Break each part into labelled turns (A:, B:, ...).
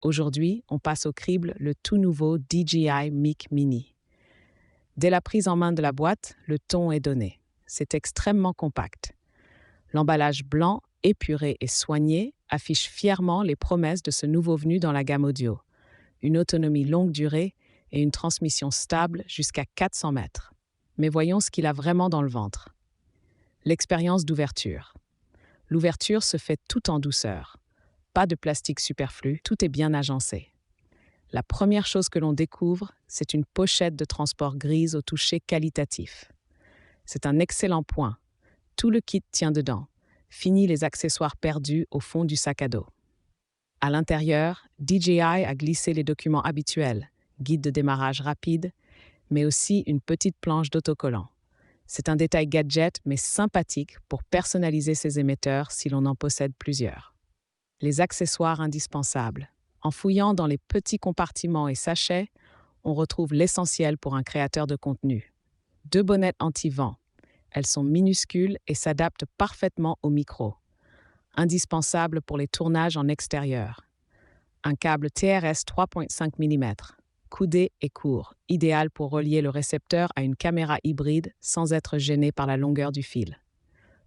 A: Aujourd'hui, on passe au crible le tout nouveau DJI Mic Mini. Dès la prise en main de la boîte, le ton est donné. C'est extrêmement compact. L'emballage blanc, épuré et soigné affiche fièrement les promesses de ce nouveau venu dans la gamme audio. Une autonomie longue durée et une transmission stable jusqu'à 400 mètres. Mais voyons ce qu'il a vraiment dans le ventre. L'expérience d'ouverture. L'ouverture se fait tout en douceur. Pas de plastique superflu, tout est bien agencé. La première chose que l'on découvre, c'est une pochette de transport grise au toucher qualitatif. C'est un excellent point. Tout le kit tient dedans. Fini les accessoires perdus au fond du sac à dos. À l'intérieur, DJI a glissé les documents habituels, guide de démarrage rapide, mais aussi une petite planche d'autocollant. C'est un détail gadget, mais sympathique pour personnaliser ses émetteurs si l'on en possède plusieurs. Les accessoires indispensables. En fouillant dans les petits compartiments et sachets, on retrouve l'essentiel pour un créateur de contenu. 2 bonnettes anti-vent. Elles sont minuscules et s'adaptent parfaitement au micro. Indispensables pour les tournages en extérieur. Un câble TRS 3.5 mm. Coudé et court, idéal pour relier le récepteur à une caméra hybride sans être gêné par la longueur du fil.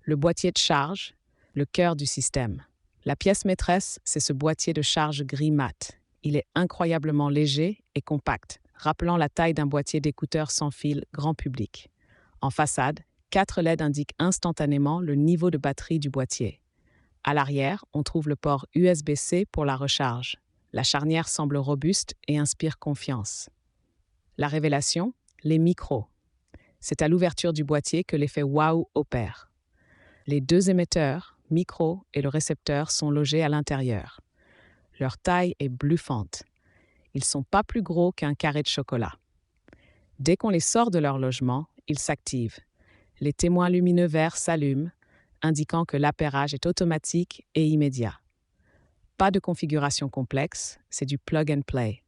A: Le boîtier de charge, le cœur du système. La pièce maîtresse, c'est ce boîtier de charge gris mat. Il est incroyablement léger et compact, rappelant la taille d'un boîtier d'écouteurs sans fil grand public. En façade, 4 LED indiquent instantanément le niveau de batterie du boîtier. À l'arrière, on trouve le port USB-C pour la recharge. La charnière semble robuste et inspire confiance. La révélation, les micros. C'est à l'ouverture du boîtier que l'effet waouh opère. Les 2 émetteurs, micro et le récepteur, sont logés à l'intérieur. Leur taille est bluffante. Ils ne sont pas plus gros qu'un carré de chocolat. Dès qu'on les sort de leur logement, ils s'activent. Les témoins lumineux verts s'allument, indiquant que l'appairage est automatique et immédiat. Pas de configuration complexe, c'est du plug and play.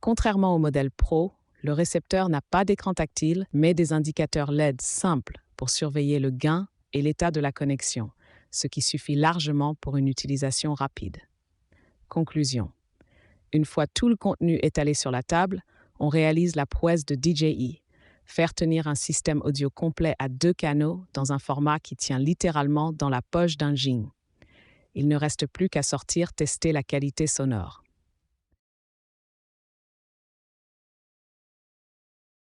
A: Contrairement au modèle Pro, le récepteur n'a pas d'écran tactile, mais des indicateurs LED simples pour surveiller le gain et l'état de la connexion, ce qui suffit largement pour une utilisation rapide. Conclusion. Une fois tout le contenu étalé sur la table, on réalise la prouesse de DJI, faire tenir un système audio complet à 2 canaux dans un format qui tient littéralement dans la poche d'un jean. Il ne reste plus qu'à sortir tester la qualité sonore.